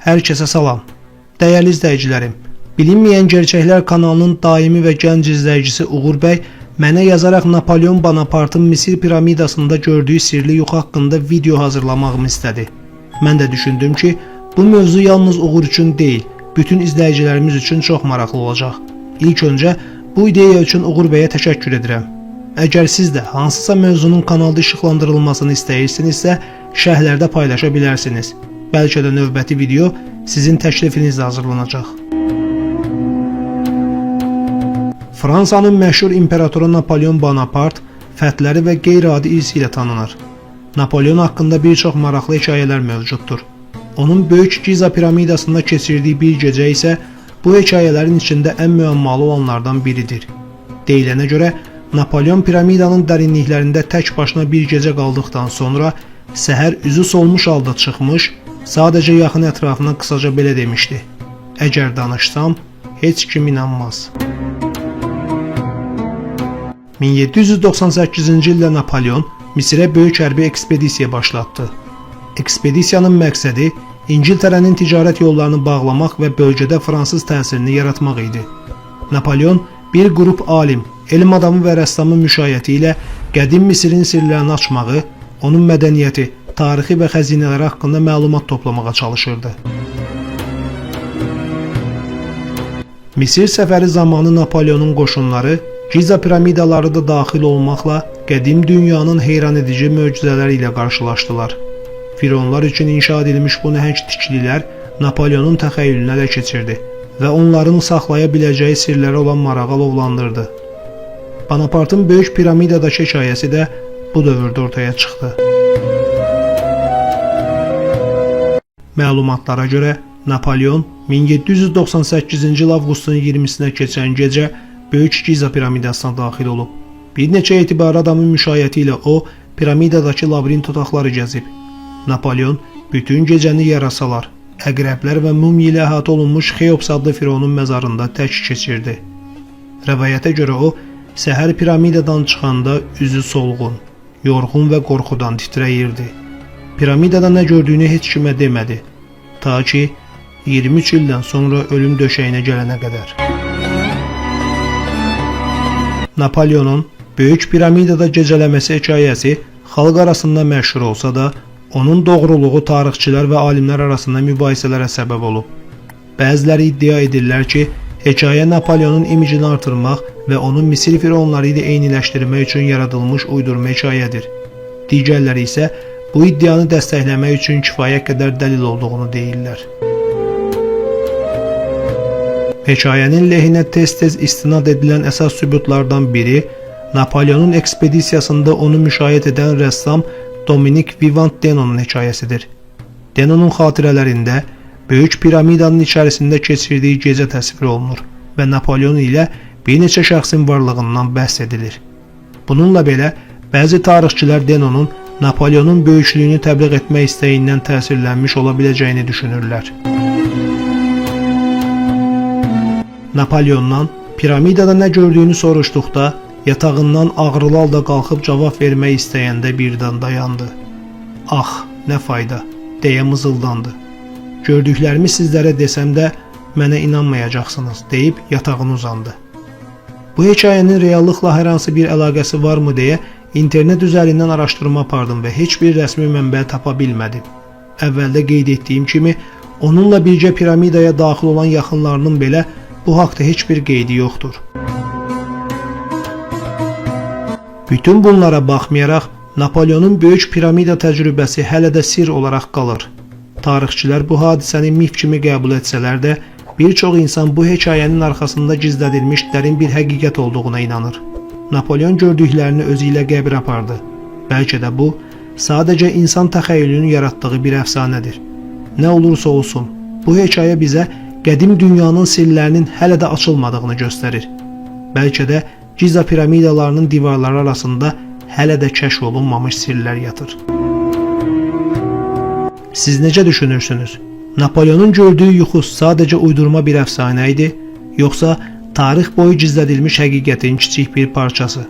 Hər kəsə salam. Dəyərli izləyicilərim, Bilinməyən Gerçəklər kanalının daimi və gənc izləyicisi Uğur bəy mənə yazaraq Napolyon Bonapartın Misir piramidasında gördüyü sirli yuxu haqqında video hazırlamağımı istədi. Mən də düşündüm ki, bu mövzu yalnız Uğur üçün deyil, bütün izləyicilərimiz üçün çox maraqlı olacaq. İlk öncə bu ideya üçün Uğur bəyə təşəkkür edirəm. Əgər siz də hansısa mövzunun kanalda işıqlandırılmasını istəyirsinizsə, şərhlərdə paylaşa bilərsiniz. Bəlkə də növbəti video sizin təklifinizlə hazırlanacaq. Fransanın məşhur imperatoru Napolyon Bonapart fəthləri və qeyri-adi irsi ilə tanınır. Napolyon haqqında bir çox maraqlı hekayələr mövcuddur. Onun Böyük Giza piramidasında keçirdiyi bir gecə isə bu hekayələrin içində ən müəmmalı olanlardan biridir. Deyilənə görə Napolyon piramidanın dərinliklərində tək başına bir gecə qaldıqdan sonra səhər üzü solmuş halda çıxmış, sadəcə yaxın ətrafına qısaca belə demişdi: "Əgər danışsam, heç kim inanmaz." 1798-ci ildə Napolyon Misirə böyük hərbi ekspedisiya başlatdı. Ekspedisiyanın məqsədi İngiltərənin ticarət yollarını bağlamaq və bölgədə fransız təsirini yaratmaq idi. Napolyon bir qrup alim, elm adamı və rəssamın müşayiəti ilə qədim Misirin sirlərini açmağı, onun mədəniyyəti, tarixi və xəzinələri haqqında məlumat toplamağa çalışırdı. Misir səfəri zamanı Napolyonun qoşunları Giza piramidaları da daxil olmaqla qədim dünyanın heyranedici möcüzələri ilə qarşılaşdılar. Fironlar üçün inşa edilmiş bu nəhəng tikililər Napolyonun təxəyyülünə ələ keçirdi və onların saxlaya biləcəyi sirlərə olan marağı alovlandırdı. Bonapartın Böyük piramidadakı hekayəsi də bu dövrdə ortaya çıxdı. Məlumatlara görə Napolyon 1798-ci il avqustun 20-sinə keçən gecə Böyük Giza piramidasına daxil olub. Bir neçə etibarlı adamın müşayiəti ilə o, piramidadakı labirint otaqları gəzib. Napolyon bütün gecəni yarasalar, əqrəblər və mumya ilə əhatə olunmuş Xeops adlı fironun məzarında tək keçirdi. Rəvayətə görə o, səhər piramidadan çıxanda üzü solğun, yorğun və qorxudan titrəyirdi. Piramidada nə gördüyünü heç kimə demədi, ta ki 23 ildən sonra ölüm döşəyinə gələnə qədər. Napolyonun Böyük piramidada gecələməsi hekayəsi xalq arasında məşhur olsa da, onun doğruluğu tarixçilər və alimlər arasında mübahisələrə səbəb olub. Bəziləri iddia edirlər ki, hekayə Napolyonun imicini artırmaq və onun Misir fironları ilə eyniləşdirmək üçün yaradılmış uydurma hekayədir. Digərləri isə bu iddianı dəstəkləmək üçün kifayət qədər dəlil olduğunu deyirlər. Hekayənin lehinə tez-tez istinad edilən əsas sübutlardan biri Napolyonun ekspedisiyasında onu müşayiət edən rəssam Dominik Vivant Denonun hekayəsidir. Denonun xatirələrində Böyük piramidanın içərisində keçirdiyi gecə təsvir olunur və Napolyon ilə bir neçə şəxsin varlığından bəhs edilir. Bununla belə, bəzi tarixçilər Denonun Napolyonun böyüklüyünü təbliğ etmək istəyindən təsirlənmiş ola biləcəyini düşünürlər. Napolyondan piramidada nə gördüyünü soruşduqda, yatağından ağrılı halda qalxıb cavab vermək istəyəndə birdən dayandı. "Ah, nə fayda," deyə mızıldandı. "Gördüklərimi sizlərə desəm də mənə inanmayacaqsınız," deyib yatağına uzandı. Bu hekayənin reallıqla hər hansı bir əlaqəsi varmı deyə internet üzərindən araşdırma apardım və heç bir rəsmi mənbə tapa bilmədim. Əvvəldə qeyd etdiyim kimi, onunla birgə piramidaya daxil olan yaxınlarının belə bu haqda heç bir qeydi yoxdur. Bütün bunlara baxmayaraq, Napolyonun Böyük piramida təcrübəsi hələ də sir olaraq qalır. Tarixçilər bu hadisəni mif kimi qəbul etsələr də, bir çox insan bu hekayənin arxasında gizlədilmiş dərin bir həqiqət olduğuna inanır. Napolyon gördüklərini özü ilə qəbrə apardı. Bəlkə də bu, sadəcə insan təxəyyülünün yaratdığı bir əfsanədir. Nə olursa olsun, bu hekayə bizə qədim dünyanın sirlərinin hələ də açılmadığını göstərir. Bəlkə də Giza piramidalarının divarları arasında hələ də kəşf olunmamış sirlər yatır. Siz necə düşünürsünüz? Napolyonun gördüyü yuxu sadəcə uydurma bir əfsanə idi, yoxsa tarix boyu gizlədilmiş həqiqətin kiçik bir parçası?